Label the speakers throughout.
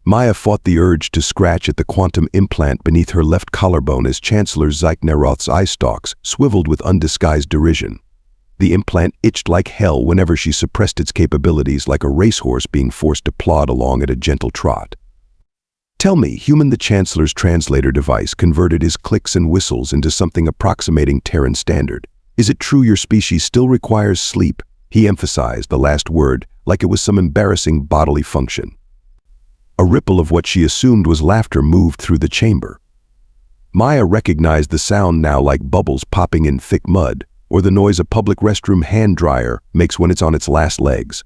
Speaker 1: Maya fought the urge to scratch at the quantum implant beneath her left collarbone as Chancellor Zyk'Naroth's eye stalks swiveled with undisguised derision. The implant itched like hell whenever she suppressed its capabilities, like a racehorse being forced to plod along at a gentle trot. "Tell me," Human, the Chancellor's translator device converted his clicks and whistles into something approximating Terran standard. "Is it true your species still requires sleep?" He emphasized the last word like it was some embarrassing bodily function. A ripple of what she assumed was laughter moved through the chamber. Maya recognized the sound now like bubbles popping in thick mud, or the noise a public restroom hand dryer makes when it's on its last legs.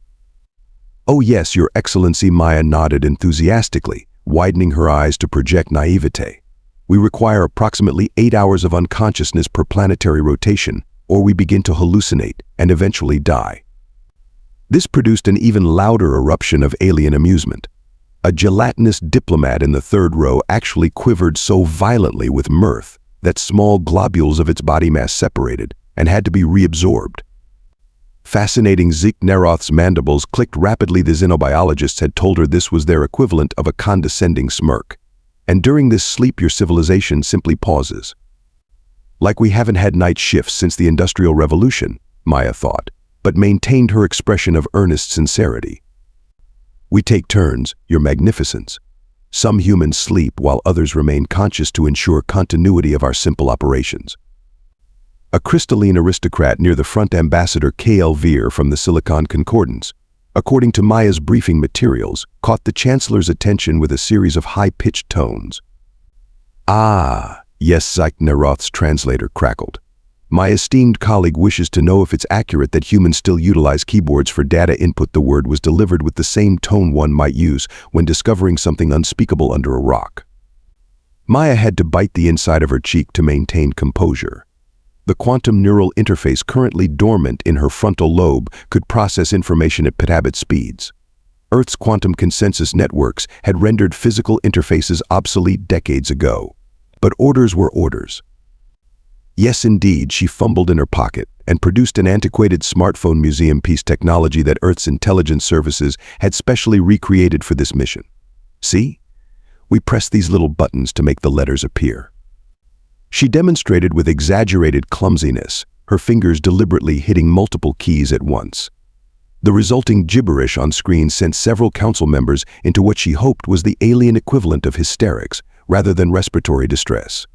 Speaker 1: "Oh yes, Your Excellency," Maya nodded enthusiastically, widening her eyes to project naivete. "We require approximately 8 hours of unconsciousness per planetary rotation, or we begin to hallucinate and eventually die." This produced an even louder eruption of alien amusement. A gelatinous diplomat in the third row actually quivered so violently with mirth that small globules of its body mass separated and had to be reabsorbed. Fascinating, Zyk'Naroth's mandibles clicked rapidly. The xenobiologists had told her this was their equivalent of a condescending smirk. "And during this sleep your civilization simply pauses." Like we haven't had night shifts since the Industrial Revolution, Maya thought, but maintained her expression of earnest sincerity. "We take turns, Your Magnificence. Some humans sleep while others remain conscious to ensure continuity of our simple operations." A crystalline aristocrat near the front, Ambassador K.L. Veer from the Silicon Concordance, according to Maya's briefing materials, caught the Chancellor's attention with a series of high-pitched tones. "Ah, yes," Zyk'Naroth's translator crackled. "My esteemed colleague wishes to know if it's accurate that humans still utilize keyboards for data input." The word was delivered with the same tone one might use when discovering something unspeakable under a rock. Maya had to bite the inside of her cheek to maintain composure. The quantum neural interface currently dormant in her frontal lobe could process information at petabit speeds. Earth's quantum consensus networks had rendered physical interfaces obsolete decades ago. But orders were orders. Yes, indeed, she fumbled in her pocket and produced an antiquated smartphone museum piece technology that Earth's intelligence services had specially recreated for this mission. "See? We press these little buttons to make the letters appear." She demonstrated with exaggerated clumsiness, her fingers deliberately hitting multiple keys at once. The resulting gibberish on screen sent several council members into what she hoped was the alien equivalent of hysterics rather than respiratory distress.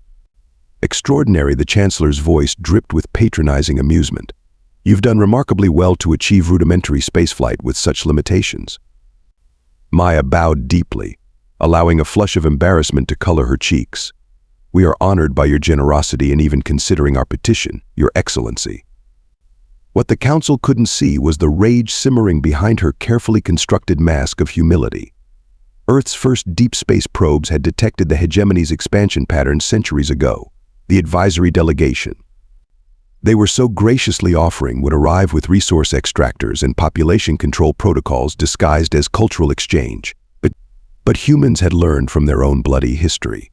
Speaker 1: "Extraordinary," the Chancellor's voice dripped with patronizing amusement. "You've done remarkably well to achieve rudimentary spaceflight with such limitations." Maya bowed deeply, allowing a flush of embarrassment to color her cheeks. "We are honored by your generosity in even considering our petition, Your Excellency." What the Council couldn't see was the rage simmering behind her carefully constructed mask of humility. Earth's first deep space probes had detected the hegemony's expansion pattern centuries ago. The advisory delegation they were so graciously offering would arrive with resource extractors and population control protocols disguised as cultural exchange. But humans had learned from their own bloody history.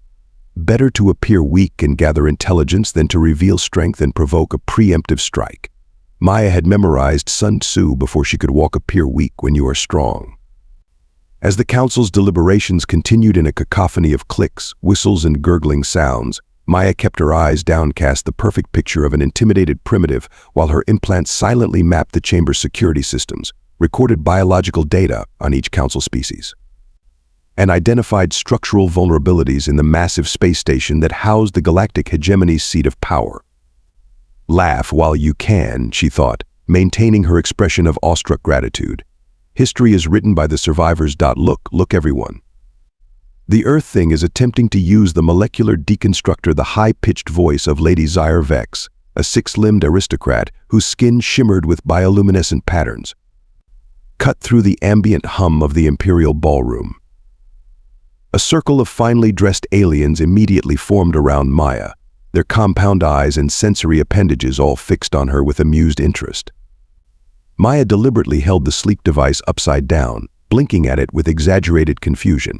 Speaker 1: Better to appear weak and gather intelligence than to reveal strength and provoke a preemptive strike. Maya had memorized Sun Tzu before she could appear weak when you are strong. As the Council's deliberations continued in a cacophony of clicks, whistles, and gurgling sounds, Maya kept her eyes downcast, the perfect picture of an intimidated primitive, while her implants silently mapped the chamber's security systems, recorded biological data on each Council species, and identified structural vulnerabilities in the massive space station that housed the Galactic Hegemony's seat of power. "Laugh while you can," she thought, maintaining her expression of awestruck gratitude. "History is written by the survivors. Look everyone. The Earth thing is attempting to use the molecular deconstructor." The high-pitched voice of Lady Zyre Vex, a six-limbed aristocrat whose skin shimmered with bioluminescent patterns, cut through the ambient hum of the Imperial ballroom. A circle of finely dressed aliens immediately formed around Maya, their compound eyes and sensory appendages all fixed on her with amused interest. Maya deliberately held the sleep device upside down, blinking at it with exaggerated confusion.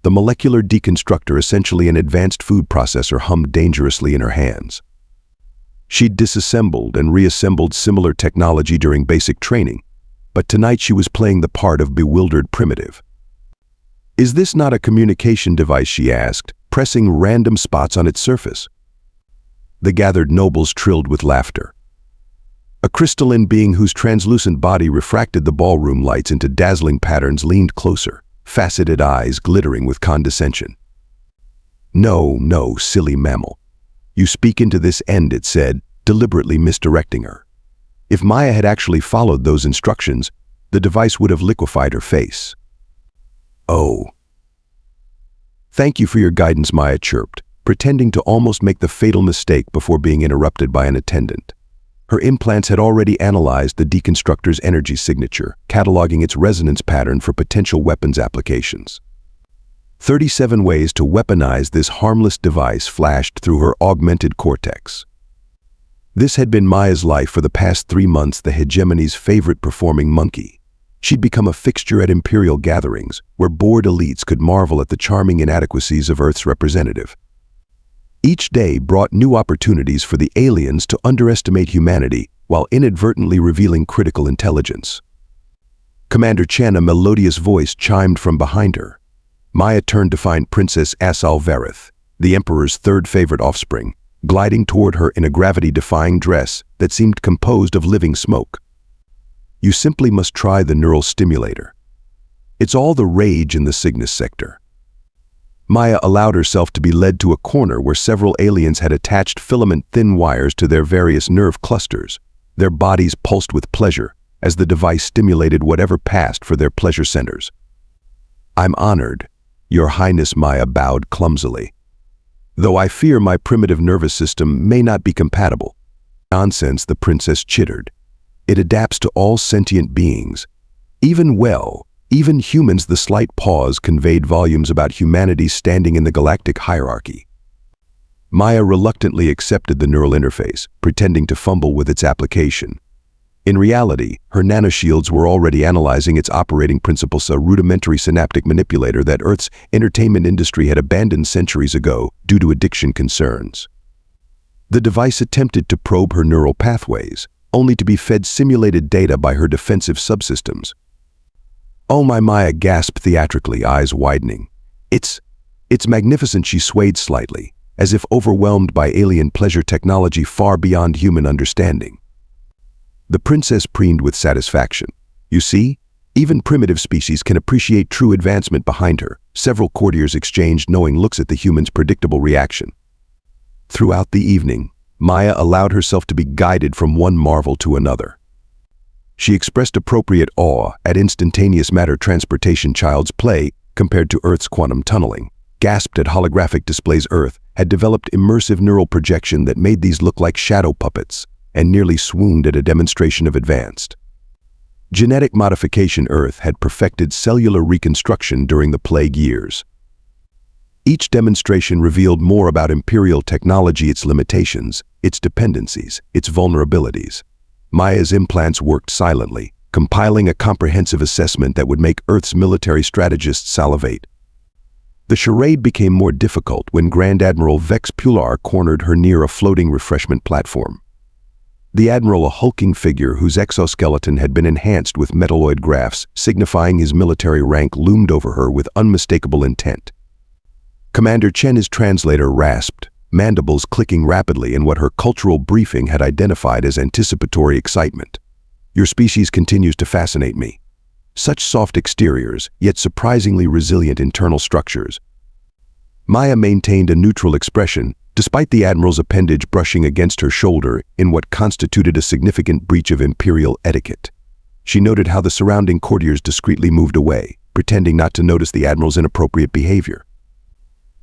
Speaker 1: The molecular deconstructor, essentially an advanced food processor, hummed dangerously in her hands. She'd disassembled and reassembled similar technology during basic training, but tonight she was playing the part of bewildered primitive. "Is this not a communication device?" she asked, pressing random spots on its surface. The gathered nobles trilled with laughter. A crystalline being whose translucent body refracted the ballroom lights into dazzling patterns leaned closer, faceted eyes glittering with condescension. "No, no, silly mammal. You speak into this end," it said, deliberately misdirecting her. If Maya had actually followed those instructions, the device would have liquefied her face. "Oh. Thank you for your guidance," Maya chirped, pretending to almost make the fatal mistake before being interrupted by an attendant. Her implants had already analyzed the deconstructor's energy signature, cataloging its resonance pattern for potential weapons applications. 37 ways to weaponize this harmless device flashed through her augmented cortex. This had been Maya's life for the past 3 months, the hegemony's favorite performing monkey. She'd become a fixture at imperial gatherings, where bored elites could marvel at the charming inadequacies of Earth's representative. Each day brought new opportunities for the aliens to underestimate humanity while inadvertently revealing critical intelligence. Commander Chen, a melodious voice chimed from behind her. Maya turned to find Princess Asalvareth, the Emperor's third favorite offspring, gliding toward her in a gravity-defying dress that seemed composed of living smoke. "You simply must try the neural stimulator. It's all the rage in the Cygnus sector." Maya allowed herself to be led to a corner where several aliens had attached filament-thin wires to their various nerve clusters. Their bodies pulsed with pleasure as the device stimulated whatever passed for their pleasure centers. "I'm honored, Your Highness," Maya bowed clumsily. "Though I fear my primitive nervous system may not be compatible." "Nonsense," the princess chittered. "It adapts to all sentient beings. Even humans." The slight pause conveyed volumes about humanity's standing in the galactic hierarchy. Maya reluctantly accepted the neural interface, pretending to fumble with its application. In reality, her nanoshields were already analyzing its operating principles, a rudimentary synaptic manipulator that Earth's entertainment industry had abandoned centuries ago due to addiction concerns. The device attempted to probe her neural pathways, only to be fed simulated data by her defensive subsystems. "Oh my," Maya gasped theatrically, eyes widening. It's magnificent." She swayed slightly, as if overwhelmed by alien pleasure technology far beyond human understanding. The princess preened with satisfaction. "You see, even primitive species can appreciate true advancement." Behind her, several courtiers exchanged knowing looks at the human's predictable reaction. Throughout the evening, Maya allowed herself to be guided from one marvel to another. She expressed appropriate awe at instantaneous matter transportation, child's play compared to Earth's quantum tunneling, gasped at holographic displays. Earth had developed immersive neural projection that made these look like shadow puppets, and nearly swooned at a demonstration of advanced genetic modification. Earth had perfected cellular reconstruction during the plague years. Each demonstration revealed more about imperial technology, its limitations, its dependencies, its vulnerabilities. Maya's implants worked silently, compiling a comprehensive assessment that would make Earth's military strategists salivate. The charade became more difficult when Grand Admiral Vex Pular cornered her near a floating refreshment platform. The Admiral, a hulking figure whose exoskeleton had been enhanced with metalloid grafts signifying his military rank, loomed over her with unmistakable intent. Commander Chen, his translator, rasped, mandibles clicking rapidly in what her cultural briefing had identified as anticipatory excitement. "Your species continues to fascinate me. Such soft exteriors, yet surprisingly resilient internal structures." Maya maintained a neutral expression, despite the Admiral's appendage brushing against her shoulder in what constituted a significant breach of imperial etiquette. She noted how the surrounding courtiers discreetly moved away, pretending not to notice the Admiral's inappropriate behavior.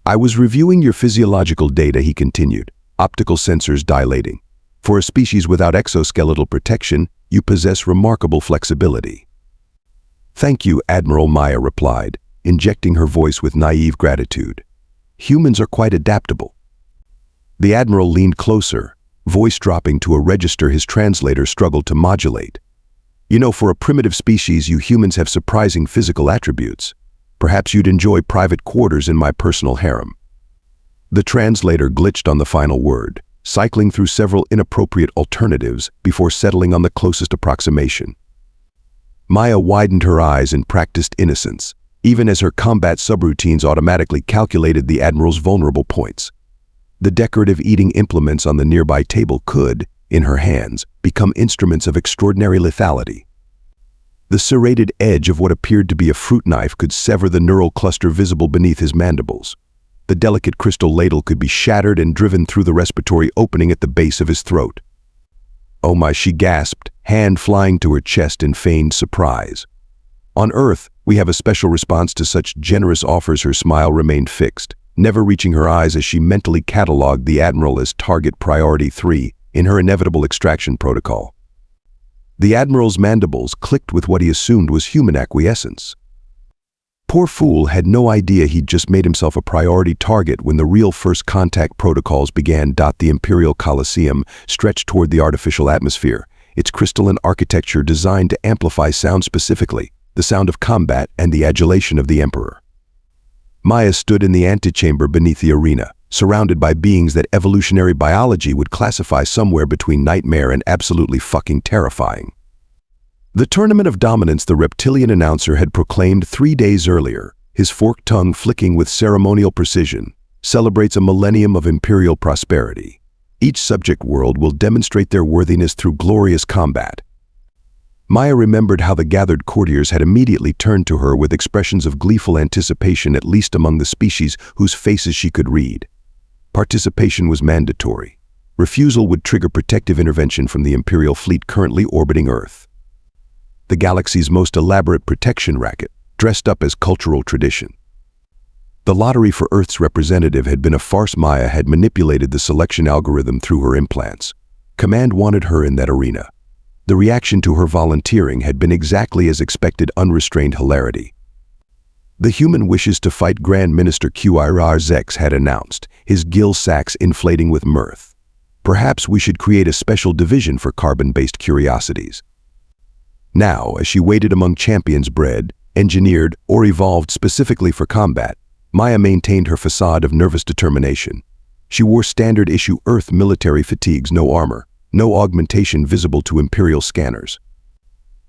Speaker 1: "I was reviewing your physiological data," he continued, optical sensors dilating. "For a species without exoskeletal protection, you possess remarkable flexibility." "Thank you, Admiral," Maya replied, injecting her voice with naive gratitude. "Humans are quite adaptable." The Admiral leaned closer, voice dropping to a register his translator struggled to modulate. "You know, for a primitive species, you humans have surprising physical attributes. Perhaps you'd enjoy private quarters in my personal harem." The translator glitched on the final word, cycling through several inappropriate alternatives before settling on the closest approximation. Maya widened her eyes in practiced innocence, even as her combat subroutines automatically calculated the Admiral's vulnerable points. The decorative eating implements on the nearby table could, in her hands, become instruments of extraordinary lethality. The serrated edge of what appeared to be a fruit knife could sever the neural cluster visible beneath his mandibles. The delicate crystal ladle could be shattered and driven through the respiratory opening at the base of his throat. "Oh my," she gasped, hand flying to her chest in feigned surprise. On Earth, we have a special response to such generous offers. Her smile remained fixed, never reaching her eyes as she mentally catalogued the Admiral as target priority 3 in her inevitable extraction protocol. The Admiral's mandibles clicked with what he assumed was human acquiescence. Poor fool had no idea he'd just made himself a priority target when the real first contact protocols began. The Imperial Coliseum stretched toward the artificial atmosphere, its crystalline architecture designed to amplify sound, specifically the sound of combat and the adulation of the Emperor. Maya stood in the antechamber beneath the arena, surrounded by beings that evolutionary biology would classify somewhere between nightmare and absolutely fucking terrifying. The Tournament of Dominance the reptilian announcer had proclaimed 3 days earlier, his forked tongue flicking with ceremonial precision, celebrates a millennium of imperial prosperity. Each subject world will demonstrate their worthiness through glorious combat. Maya remembered how the gathered courtiers had immediately turned to her with expressions of gleeful anticipation, at least among the species whose faces she could read. Participation was mandatory. Refusal would trigger protective intervention from the Imperial fleet currently orbiting Earth. The galaxy's most elaborate protection racket, dressed up as cultural tradition. The lottery for Earth's representative had been a farce. Maya had manipulated the selection algorithm through her implants. Command wanted her in that arena. The reaction to her volunteering had been exactly as expected: unrestrained hilarity. The human wishes to fight, Grand Minister Zex had announced, his gill sacks inflating with mirth. Perhaps we should create a special division for carbon-based curiosities. Now, as she waited among champions bred, engineered, or evolved specifically for combat, Maya maintained her facade of nervous determination. She wore standard-issue Earth military fatigues, no armor, no augmentation visible to Imperial scanners.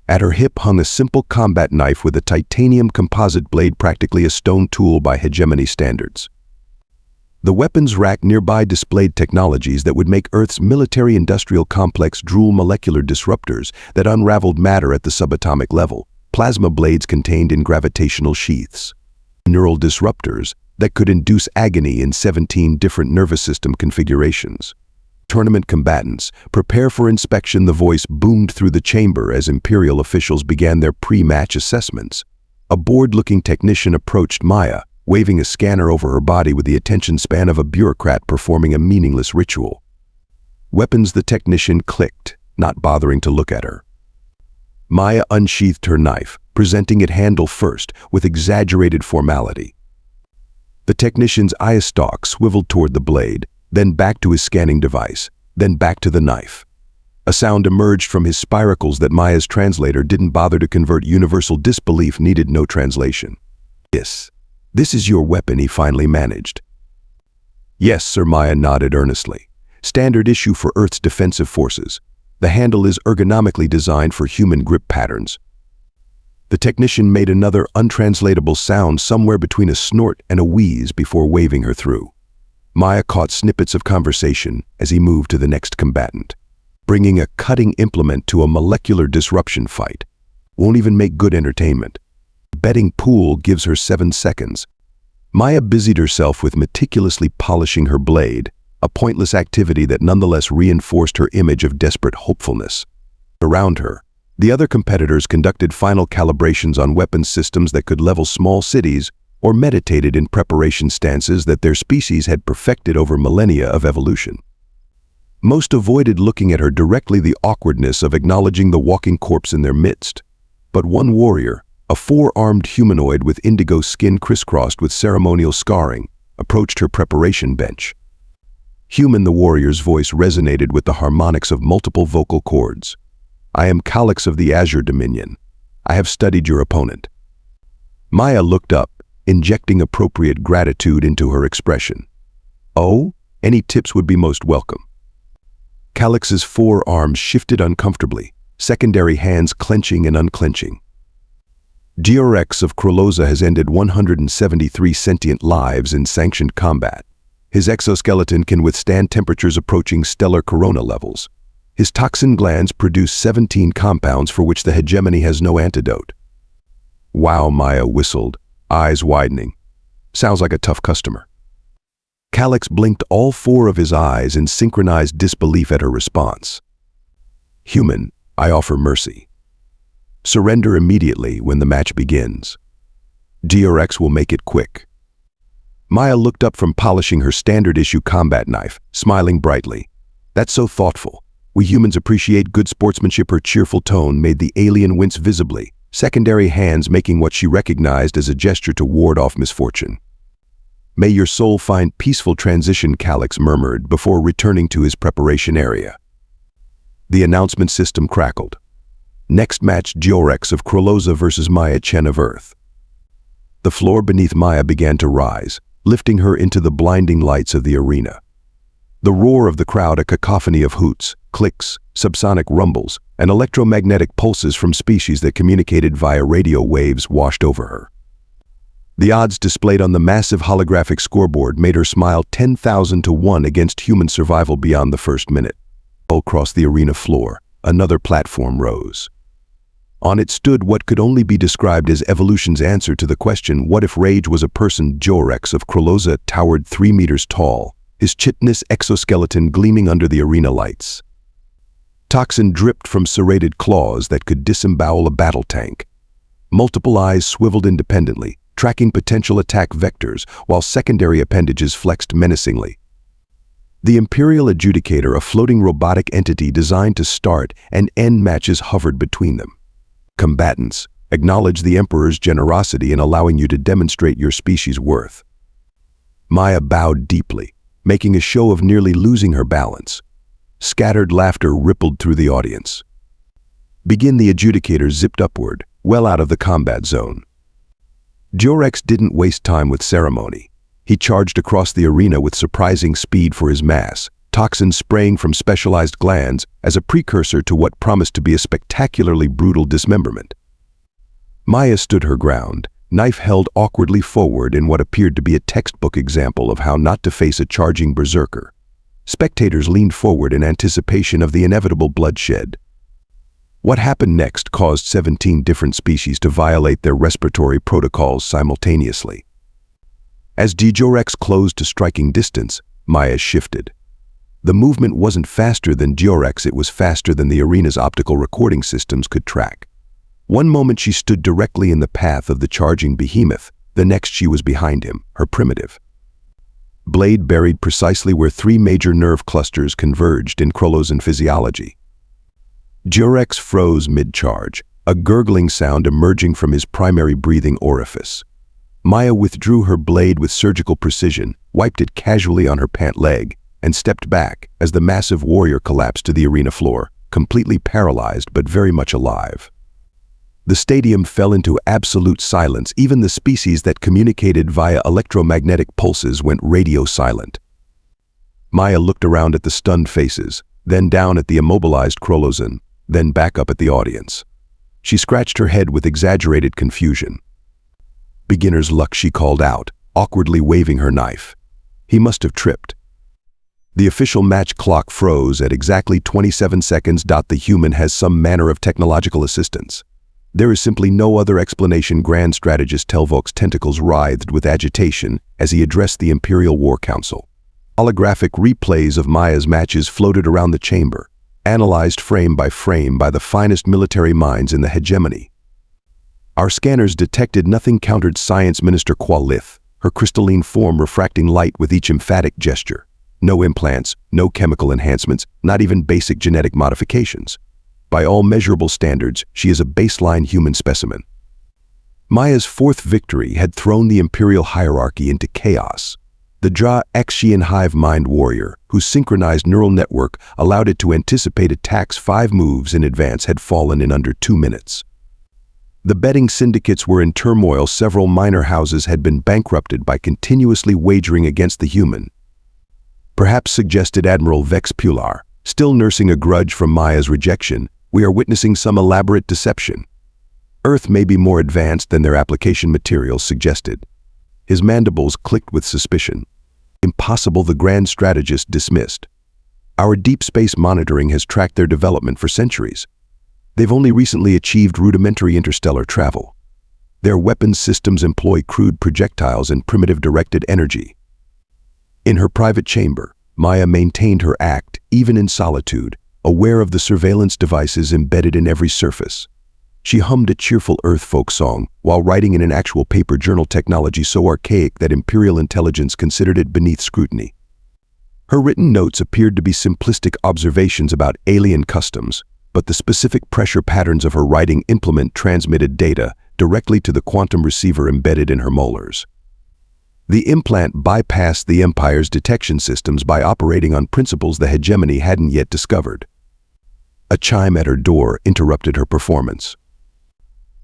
Speaker 1: At her hip hung a simple combat knife with a titanium composite blade, practically a stone tool by hegemony standards. The weapons rack nearby displayed technologies that would make Earth's military-industrial complex drool: molecular disruptors that unraveled matter at the subatomic level, plasma blades contained in gravitational sheaths, neural disruptors that could induce agony in 17 different nervous system configurations. Tournament combatants, prepare for inspection. The voice boomed through the chamber as Imperial officials began their pre-match assessments. A bored-looking technician approached Maya, waving a scanner over her body with the attention span of a bureaucrat performing a meaningless ritual. Weapons, the technician clicked, not bothering to look at her. Maya unsheathed her knife, presenting it handle first with exaggerated formality. The technician's eye stalk swiveled toward the blade, then back to his scanning device, then back to the knife. A sound emerged from his spiracles that Maya's translator didn't bother to convert. Universal disbelief needed no translation. This is your weapon, he finally managed. Yes, sir, Maya nodded earnestly. Standard issue for Earth's defensive forces. The handle is ergonomically designed for human grip patterns. The technician made another untranslatable sound somewhere between a snort and a wheeze before waving her through. Maya caught snippets of conversation as he moved to the next combatant. Bringing a cutting implement to a molecular disruption fight won't even make good entertainment. Betting pool gives her 7 seconds. Maya busied herself with meticulously polishing her blade, a pointless activity that nonetheless reinforced her image of desperate hopefulness. Around her, the other competitors conducted final calibrations on weapons systems that could level small cities, or meditated in preparation stances that their species had perfected over millennia of evolution. Most avoided looking at her directly, the awkwardness of acknowledging the walking corpse in their midst. But one warrior, a 4-armed humanoid with indigo skin crisscrossed with ceremonial scarring, approached her preparation bench. Human, the warrior's voice resonated with the harmonics of multiple vocal cords. I am Calix of the Azure Dominion. I have studied your opponent. Maya looked up, injecting appropriate gratitude into her expression. Oh, any tips would be most welcome. Calix's 4 arms shifted uncomfortably, secondary hands clenching and unclenching. Georex of Kroloza has ended 173 sentient lives in sanctioned combat. His exoskeleton can withstand temperatures approaching stellar corona levels. His toxin glands produce 17 compounds for which the hegemony has no antidote. Wow, Maya whistled, eyes widening. Sounds like a tough customer. Calyx blinked all four of his eyes in synchronized disbelief at her response. Human, I offer mercy. Surrender immediately when the match begins. Georex will make it quick. Maya looked up from polishing her standard-issue combat knife, smiling brightly. That's so thoughtful. We humans appreciate good sportsmanship. Her cheerful tone made the alien wince visibly, secondary hands making what she recognized as a gesture to ward off misfortune. May your soul find peaceful transition, Calyx murmured before returning to his preparation area. The announcement system crackled. Next match, Georex of Kroloza versus Maya Chen of Earth. The floor beneath Maya began to rise, lifting her into the blinding lights of the arena. The roar of the crowd, a cacophony of hoots, clicks, subsonic rumbles, and electromagnetic pulses from species that communicated via radio waves washed over her. The odds displayed on the massive holographic scoreboard made her smile 10,000 to 1 against human survival beyond the first minute. Across the arena floor, another platform rose. On it stood what could only be described as evolution's answer to the question, what if rage was a person? Georex of Kroloza towered 3 meters tall, his chitinous exoskeleton gleaming under the arena lights. Toxin dripped from serrated claws that could disembowel a battle tank. Multiple eyes swiveled independently, tracking potential attack vectors, while secondary appendages flexed menacingly. The Imperial Adjudicator, a floating robotic entity designed to start and end matches, hovered between them. Combatants, acknowledge the Emperor's generosity in allowing you to demonstrate your species' worth. Maya bowed deeply, making a show of nearly losing her balance. Scattered laughter rippled through the audience. Begin. The Adjudicator zipped upward, well out of the combat zone. Georex didn't waste time with ceremony. He charged across the arena with surprising speed for his mass, toxins spraying from specialized glands as a precursor to what promised to be a spectacularly brutal dismemberment. Maya stood her ground, knife held awkwardly forward in what appeared to be a textbook example of how not to face a charging berserker. Spectators leaned forward in anticipation of the inevitable bloodshed. What happened next caused 17 different species to violate their respiratory protocols simultaneously. As Georex closed to striking distance, Maya shifted. The movement wasn't faster than Georex, it was faster than the arena's optical recording systems could track. One moment she stood directly in the path of the charging behemoth, the next she was behind him, her primitive blade buried precisely where 3 major nerve clusters converged in Krolozan physiology. Georex froze mid-charge, a gurgling sound emerging from his primary breathing orifice. Maya withdrew her blade with surgical precision, wiped it casually on her pant leg, and stepped back as the massive warrior collapsed to the arena floor, completely paralyzed but very much alive. The stadium fell into absolute silence. Even the species that communicated via electromagnetic pulses went radio silent. Maya looked around at the stunned faces, then down at the immobilized Krolozan, then back up at the audience. She scratched her head with exaggerated confusion. Beginner's luck, she called out, awkwardly waving her knife. He must have tripped. The official match clock froze at exactly 27 seconds. The human has some manner of technological assistance. There is simply no other explanation. Grand Strategist Telvok's tentacles writhed with agitation as he addressed the Imperial War Council. Holographic replays of Maya's matches floated around the chamber, analyzed frame by frame by the finest military minds in the hegemony. Our scanners detected nothing, countered Science Minister Qualith, her crystalline form refracting light with each emphatic gesture. No implants, no chemical enhancements, not even basic genetic modifications. By all measurable standards, she is a baseline human specimen. Maya's fourth victory had thrown the Imperial hierarchy into chaos. The Dra-Axian hive mind warrior, whose synchronized neural network allowed it to anticipate attacks 5 moves in advance, had fallen in under 2 minutes. The betting syndicates were in turmoil. Several minor houses had been bankrupted by continuously wagering against the human. Perhaps, suggested Admiral Vex Pular, still nursing a grudge from Maya's rejection, we are witnessing some elaborate deception. Earth may be more advanced than their application materials suggested. His mandibles clicked with suspicion. Impossible, the grand strategist dismissed. Our deep space monitoring has tracked their development for centuries. They've only recently achieved rudimentary interstellar travel. Their weapons systems employ crude projectiles and primitive directed energy. In her private chamber, Maya maintained her act, even in solitude, aware of the surveillance devices embedded in every surface. She hummed a cheerful Earth folk song while writing in an actual paper journal, technology so archaic that Imperial intelligence considered it beneath scrutiny. Her written notes appeared to be simplistic observations about alien customs, but the specific pressure patterns of her writing implement transmitted data directly to the quantum receiver embedded in her molars. The implant bypassed the Empire's detection systems by operating on principles the hegemony hadn't yet discovered. A chime at her door interrupted her performance.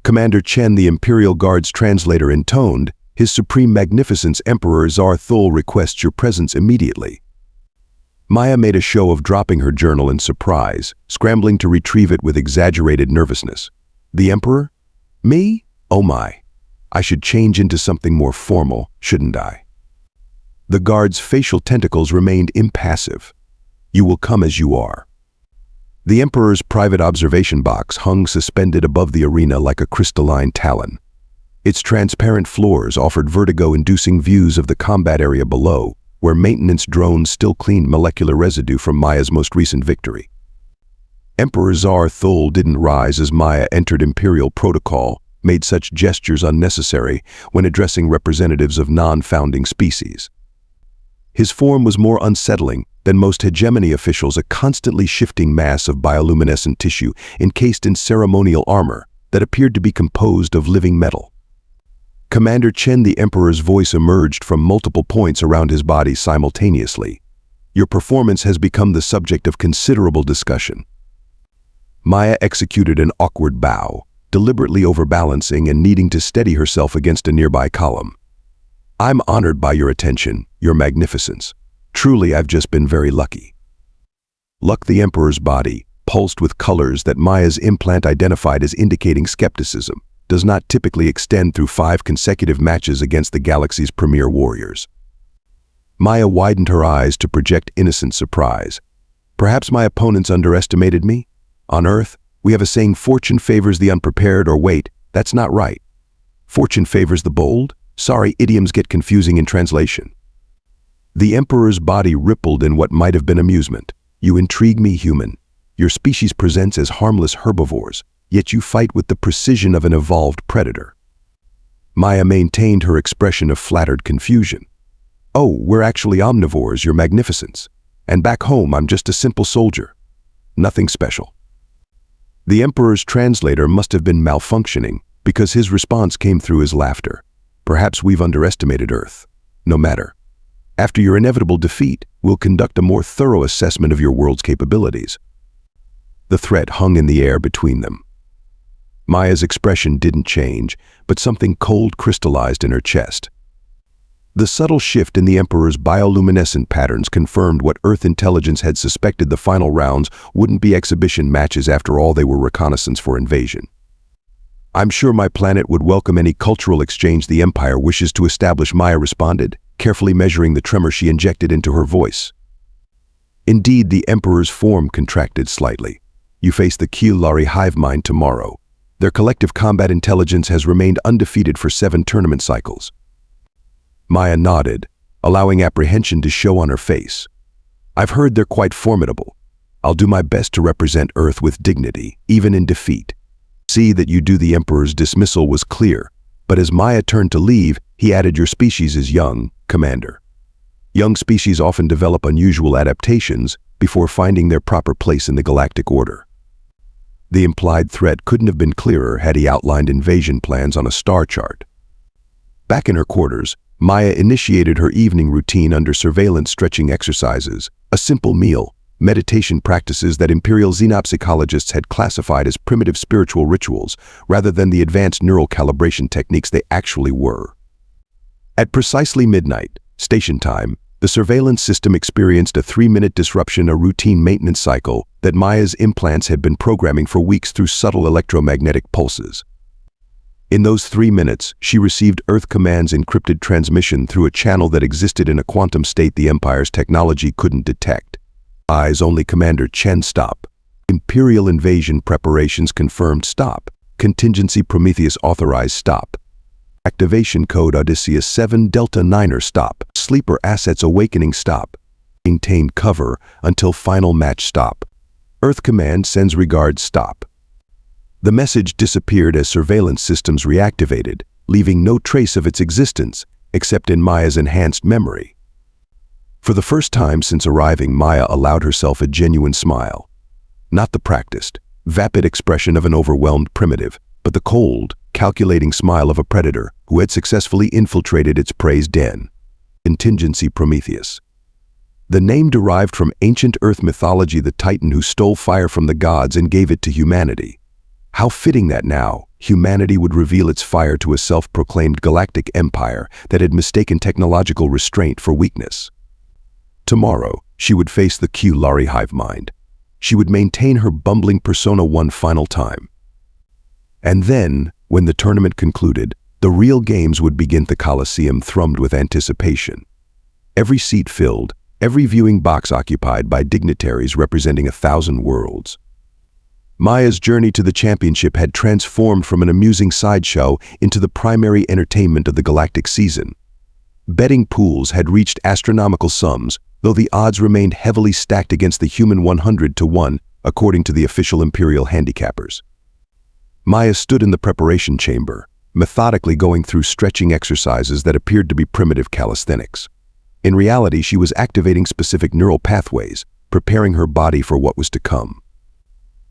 Speaker 1: Commander Chen, the Imperial Guard's translator, intoned, "His Supreme Magnificence Emperor Zarthul requests your presence immediately." Maya made a show of dropping her journal in surprise, scrambling to retrieve it with exaggerated nervousness. "The Emperor? Me? Oh my. I should change into something more formal, shouldn't I?" The guard's facial tentacles remained impassive. "You will come as you are." The Emperor's private observation box hung suspended above the arena like a crystalline talon. Its transparent floors offered vertigo-inducing views of the combat area below, where maintenance drones still cleaned molecular residue from Maya's most recent victory. Emperor Zarthul didn't rise as Maya entered Imperial protocol, made such gestures unnecessary when addressing representatives of non-founding species. His form was more unsettling than most hegemony officials, a constantly shifting mass of bioluminescent tissue encased in ceremonial armor that appeared to be composed of living metal. Commander Chen, the Emperor's voice emerged from multiple points around his body simultaneously. "Your performance has become the subject of considerable discussion." Maya executed an awkward bow, deliberately overbalancing and needing to steady herself against a nearby column. "I'm honored by your attention, Your Magnificence. Truly, I've just been very lucky." Luck, the Emperor's body, pulsed with colors that Maya's implant identified as indicating skepticism, does not typically extend through 5 consecutive matches against the galaxy's premier warriors. Maya widened her eyes to project innocent surprise. "Perhaps my opponents underestimated me? On Earth, we have a saying, fortune favors the unprepared, or wait, that's not right. Fortune favors the bold? Sorry, idioms get confusing in translation." The Emperor's body rippled in what might have been amusement. "You intrigue me, human. Your species presents as harmless herbivores, yet you fight with the precision of an evolved predator." Maya maintained her expression of flattered confusion. "Oh, we're actually omnivores, Your Magnificence. And back home, I'm just a simple soldier. Nothing special." The Emperor's translator must have been malfunctioning, because his response came through his laughter. "Perhaps we've underestimated Earth. No matter. After your inevitable defeat, we'll conduct a more thorough assessment of your world's capabilities." The threat hung in the air between them. Maya's expression didn't change, but something cold crystallized in her chest. The subtle shift in the Emperor's bioluminescent patterns confirmed what Earth intelligence had suspected: the final rounds wouldn't be exhibition matches after all, they were reconnaissance for invasion. "I'm sure my planet would welcome any cultural exchange the Empire wishes to establish," Maya responded, carefully measuring the tremor she injected into her voice. Indeed, the Emperor's form contracted slightly. "You face the Qilari hive mind tomorrow. Their collective combat intelligence has remained undefeated for 7 tournament cycles." Maya nodded, allowing apprehension to show on her face. "I've heard they're quite formidable. I'll do my best to represent Earth with dignity, even in defeat." "See that you do." The Emperor's dismissal was clear, but as Maya turned to leave, he added, "Your species is young, Commander. Young species often develop unusual adaptations before finding their proper place in the galactic order." The implied threat couldn't have been clearer had he outlined invasion plans on a star chart. Back in her quarters, Maya initiated her evening routine under surveillance stretching exercises, a simple meal, meditation practices that Imperial xenopsychologists had classified as primitive spiritual rituals rather than the advanced neural calibration techniques they actually were. At precisely midnight, station time, the surveillance system experienced a 3-minute disruption, a routine maintenance cycle that Maya's implants had been programming for weeks through subtle electromagnetic pulses. In those 3 minutes, she received Earth Command's encrypted transmission through a channel that existed in a quantum state the Empire's technology couldn't detect. Eyes only Commander Chen stop. Imperial invasion preparations confirmed stop. Contingency Prometheus authorized stop. Activation code Odysseus 7 Delta 9er stop. Sleeper assets awakening stop. Maintain cover until final match stop. Earth Command sends regards stop. The message disappeared as surveillance systems reactivated, leaving no trace of its existence, except in Maya's enhanced memory. For the first time since arriving, Maya allowed herself a genuine smile. Not the practiced, vapid expression of an overwhelmed primitive, but the cold, calculating smile of a predator who had successfully infiltrated its prey's den. Contingency Prometheus. The name derived from ancient Earth mythology, the titan who stole fire from the gods and gave it to humanity. How fitting that now, humanity would reveal its fire to a self-proclaimed galactic empire that had mistaken technological restraint for weakness. Tomorrow, she would face the Q-Lari hive mind. She would maintain her bumbling persona one final time. And then, when the tournament concluded, the real games would begin. The Colosseum thrummed with anticipation. Every seat filled, every viewing box occupied by dignitaries representing 1,000 worlds. Maya's journey to the championship had transformed from an amusing sideshow into the primary entertainment of the galactic season. Betting pools had reached astronomical sums, though the odds remained heavily stacked against the human 100-to-1, according to the official imperial handicappers. Maya stood in the preparation chamber, methodically going through stretching exercises that appeared to be primitive calisthenics. In reality, she was activating specific neural pathways, preparing her body for what was to come.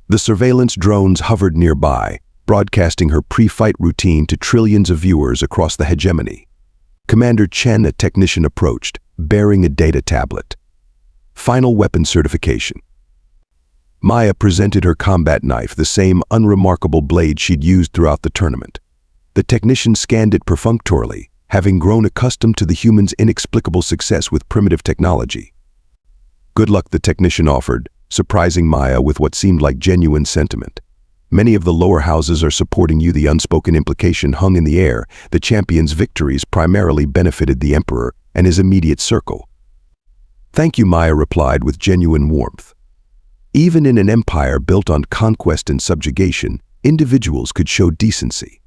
Speaker 1: The surveillance drones hovered nearby, broadcasting her pre-fight routine to trillions of viewers across the hegemony. Commander Chen, a technician, approached, bearing a data tablet. Final weapon certification. Maya presented her combat knife, the same unremarkable blade she'd used throughout the tournament. The technician scanned it perfunctorily, having grown accustomed to the human's inexplicable success with primitive technology. Good luck, the technician offered, surprising Maya with what seemed like genuine sentiment. Many of the lower houses are supporting you. The unspoken implication hung in the air. The champion's victories primarily benefited the Emperor and his immediate circle. Thank you, Maya replied with genuine warmth. Even in an empire built on conquest and subjugation, individuals could show decency.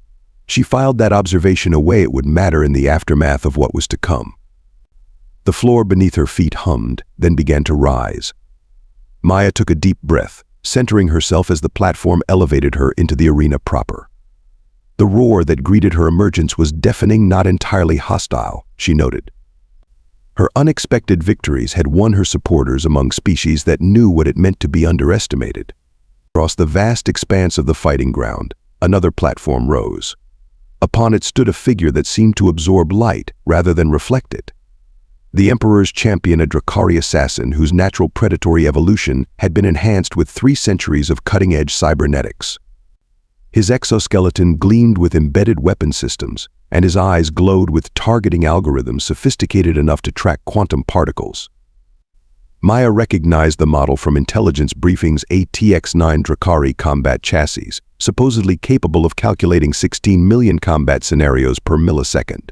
Speaker 1: She filed that observation away. It would matter in the aftermath of what was to come. The floor beneath her feet hummed, then began to rise. Maya took a deep breath, centering herself as the platform elevated her into the arena proper. The roar that greeted her emergence was deafening, not entirely hostile, she noted. Her unexpected victories had won her supporters among species that knew what it meant to be underestimated. Across the vast expanse of the fighting ground, another platform rose. Upon it stood a figure that seemed to absorb light rather than reflect it. The Emperor's champion, a Drakari assassin whose natural predatory evolution had been enhanced with 3 centuries of cutting-edge cybernetics. His exoskeleton gleamed with embedded weapon systems, and his eyes glowed with targeting algorithms sophisticated enough to track quantum particles. Maya recognized the model from intelligence briefings, a TX-9 Drakari combat chassis, supposedly capable of calculating 16 million combat scenarios per millisecond.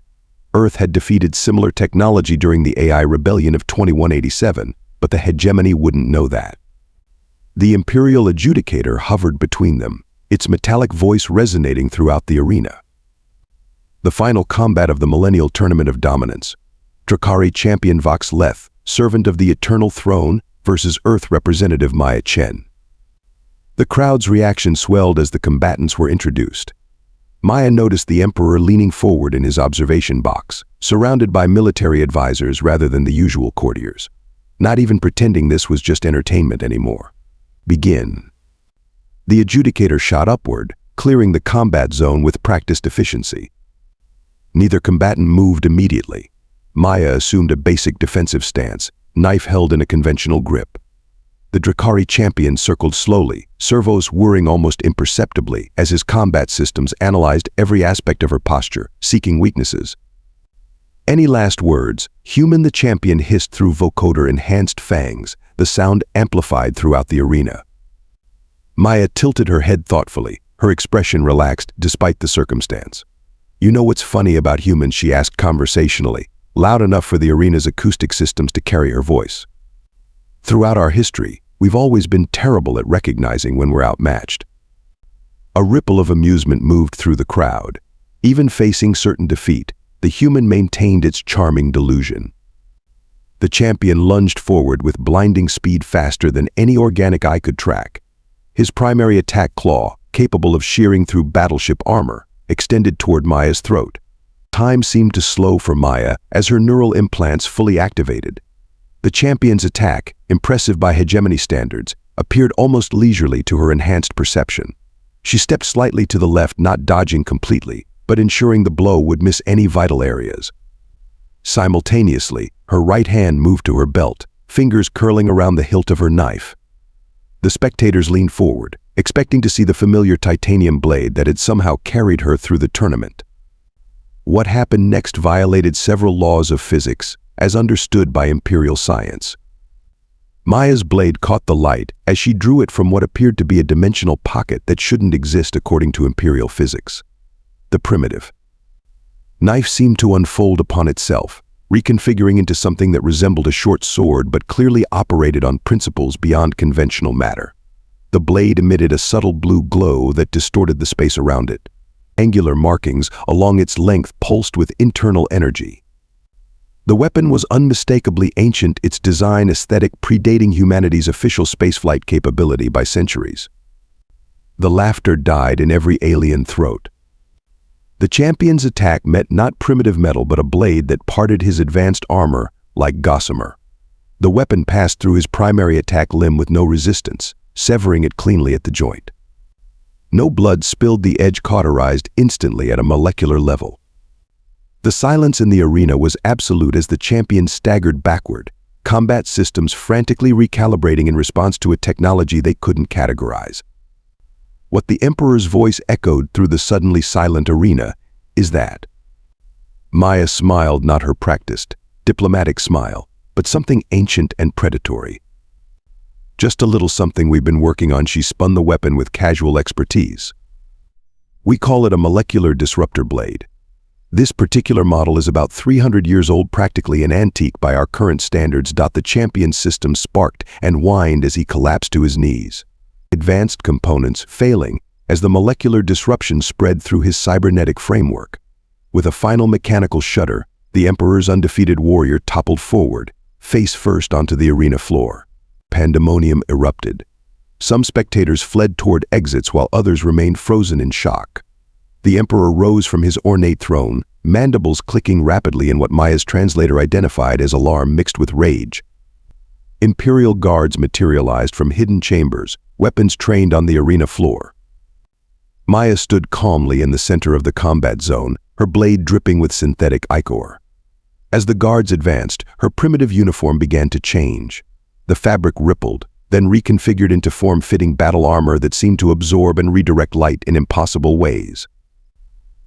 Speaker 1: Earth had defeated similar technology during the AI rebellion of 2187, but the hegemony wouldn't know that. The Imperial Adjudicator hovered between them, its metallic voice resonating throughout the arena. The final combat of the Millennial Tournament of Dominance. Drakari champion Vox Leth, servant of the Eternal Throne, versus Earth representative Maya Chen. The crowd's reaction swelled as the combatants were introduced. Maya noticed the Emperor leaning forward in his observation box, surrounded by military advisors rather than the usual courtiers. Not even pretending this was just entertainment anymore. Begin. The adjudicator shot upward, clearing the combat zone with practiced efficiency. Neither combatant moved immediately. Maya assumed a basic defensive stance, knife held in a conventional grip. The Drakari champion circled slowly, servos whirring almost imperceptibly as his combat systems analyzed every aspect of her posture, seeking weaknesses. Any last words? Human, the champion hissed through vocoder-enhanced fangs, the sound amplified throughout the arena. Maya tilted her head thoughtfully, her expression relaxed despite the circumstance. "You know what's funny about humans?" she asked conversationally, loud enough for the arena's acoustic systems to carry her voice. "Throughout our history, we've always been terrible at recognizing when we're outmatched." A ripple of amusement moved through the crowd. Even facing certain defeat, the human maintained its charming delusion. The champion lunged forward with blinding speed, faster than any organic eye could track. His primary attack, claw, capable of shearing through battleship armor, extended toward Maya's throat. Time seemed to slow for Maya as her neural implants fully activated. The champion's attack, impressive by hegemony standards, appeared almost leisurely to her enhanced perception. She stepped slightly to the left, not dodging completely, but ensuring the blow would miss any vital areas. Simultaneously, her right hand moved to her belt, fingers curling around the hilt of her knife. The spectators leaned forward, expecting to see the familiar titanium blade that had somehow carried her through the tournament. What happened next violated several laws of physics, as understood by imperial science. Maya's blade caught the light as she drew it from what appeared to be a dimensional pocket that shouldn't exist according to imperial physics. The primitive knife seemed to unfold upon itself, reconfiguring into something that resembled a short sword but clearly operated on principles beyond conventional matter. The blade emitted a subtle blue glow that distorted the space around it. Angular markings along its length pulsed with internal energy. The weapon was unmistakably ancient, its design aesthetic predating humanity's official spaceflight capability by centuries. The laughter died in every alien throat. The champion's attack met not primitive metal but a blade that parted his advanced armor like gossamer. The weapon passed through his primary attack limb with no resistance, severing it cleanly at the joint. No blood spilled, the edge cauterized instantly at a molecular level. The silence in the arena was absolute as the champion staggered backward, combat systems frantically recalibrating in response to a technology they couldn't categorize. What the Emperor's voice echoed through the suddenly silent arena is that. Maya smiled, not her practiced, diplomatic smile, but something ancient and predatory. "Just a little something we've been working on." She spun the weapon with casual expertise. "We call it a molecular disruptor blade. This particular model is about 300 years old, practically an antique by our current standards." The champion's system sparked and whined as he collapsed to his knees. Advanced components failing as the molecular disruption spread through his cybernetic framework. With a final mechanical shudder, the Emperor's undefeated warrior toppled forward, face first onto the arena floor. Pandemonium erupted. Some spectators fled toward exits while others remained frozen in shock. The Emperor rose from his ornate throne, mandibles clicking rapidly in what Maya's translator identified as alarm mixed with rage. Imperial guards materialized from hidden chambers, weapons trained on the arena floor. Maya stood calmly in the center of the combat zone, her blade dripping with synthetic ichor. As the guards advanced, her primitive uniform began to change. The fabric rippled, then reconfigured into form-fitting battle armor that seemed to absorb and redirect light in impossible ways.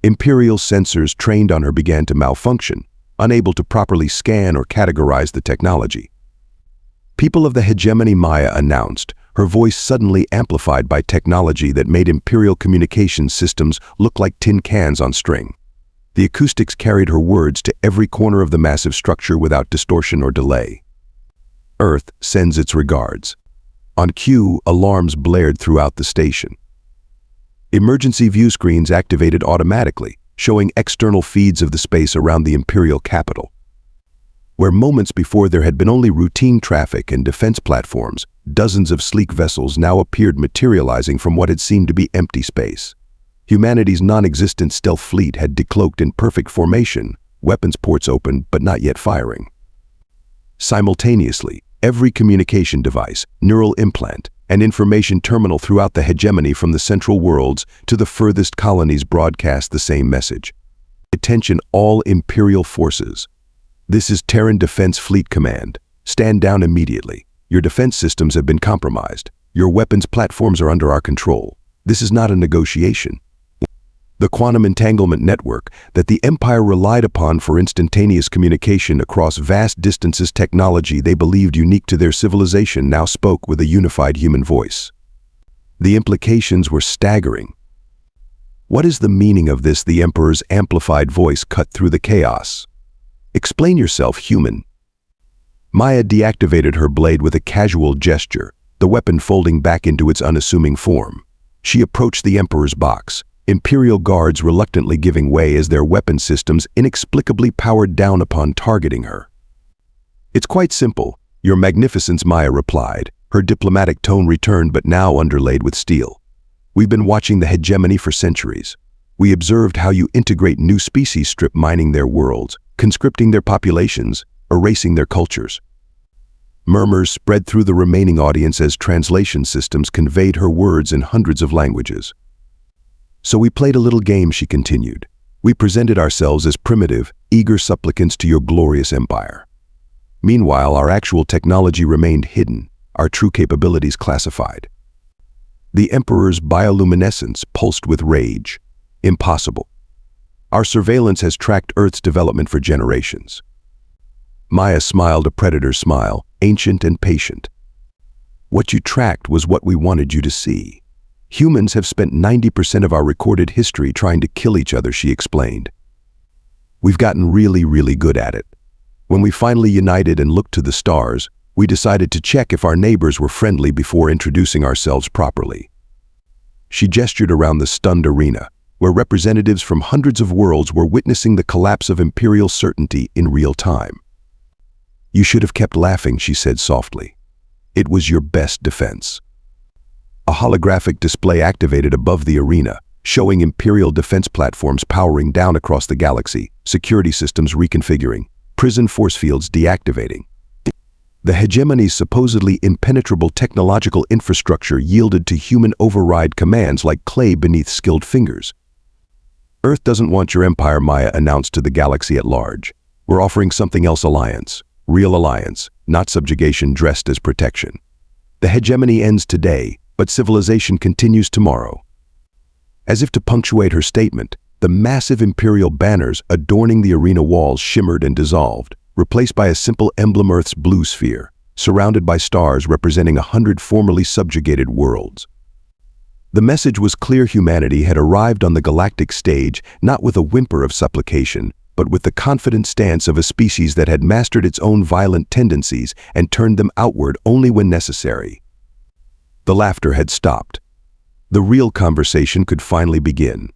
Speaker 1: Imperial sensors trained on her began to malfunction, unable to properly scan or categorize the technology. "People of the hegemony," Maya announced, her voice suddenly amplified by technology that made Imperial communications systems look like tin cans on string. The acoustics carried her words to every corner of the massive structure without distortion or delay. "Earth sends its regards." On cue, alarms blared throughout the station. Emergency view screens activated automatically, showing external feeds of the space around the Imperial capital. Where moments before there had been only routine traffic and defense platforms, dozens of sleek vessels now appeared, materializing from what had seemed to be empty space. Humanity's non-existent stealth fleet had decloaked in perfect formation, weapons ports open but not yet firing. Simultaneously, every communication device, neural implant, and information terminal throughout the hegemony from the central worlds to the furthest colonies broadcast the same message. "Attention all Imperial forces. This is Terran Defense Fleet Command. Stand down immediately. Your defense systems have been compromised. Your weapons platforms are under our control. This is not a negotiation." The quantum entanglement network that the Empire relied upon for instantaneous communication across vast distances, technology they believed unique to their civilization, now spoke with a unified human voice. The implications were staggering. "What is the meaning of this?" The Emperor's amplified voice cut through the chaos. "Explain yourself, human." Maya deactivated her blade with a casual gesture, the weapon folding back into its unassuming form. She approached the Emperor's box, Imperial guards reluctantly giving way as their weapon systems inexplicably powered down upon targeting her. "It's quite simple, Your Magnificence," Maya replied, her diplomatic tone returned but now underlaid with steel. "We've been watching the hegemony for centuries. We observed how you integrate new species, strip mining their worlds, conscripting their populations, erasing their cultures." Murmurs spread through the remaining audience as translation systems conveyed her words in hundreds of languages. "So we played a little game," she continued. "We presented ourselves as primitive, eager supplicants to your glorious empire. Meanwhile, our actual technology remained hidden, our true capabilities classified." The Emperor's bioluminescence pulsed with rage. "Impossible. Our surveillance has tracked Earth's development for generations." Maya smiled a predator's smile, ancient and patient. "What you tracked was what we wanted you to see. Humans have spent 90% of our recorded history trying to kill each other," she explained. "We've gotten really good at it. When we finally united and looked to the stars, we decided to check if our neighbors were friendly before introducing ourselves properly." She gestured around the stunned arena, where representatives from hundreds of worlds were witnessing the collapse of imperial certainty in real time. "You should have kept laughing," she said softly. "It was your best defense." A holographic display activated above the arena, showing Imperial defense platforms powering down across the galaxy, security systems reconfiguring, prison force fields deactivating. The hegemony's supposedly impenetrable technological infrastructure yielded to human override commands like clay beneath skilled fingers. "Earth doesn't want your empire," Maya announced to the galaxy at large. "We're offering something else: alliance. Real alliance, not subjugation dressed as protection. The hegemony ends today, but civilization continues tomorrow." As if to punctuate her statement, the massive imperial banners adorning the arena walls shimmered and dissolved, replaced by a simple emblem: Earth's blue sphere, surrounded by stars representing 100 formerly subjugated worlds. The message was clear: humanity had arrived on the galactic stage not with a whimper of supplication, but with the confident stance of a species that had mastered its own violent tendencies and turned them outward only when necessary. The laughter had stopped. The real conversation could finally begin.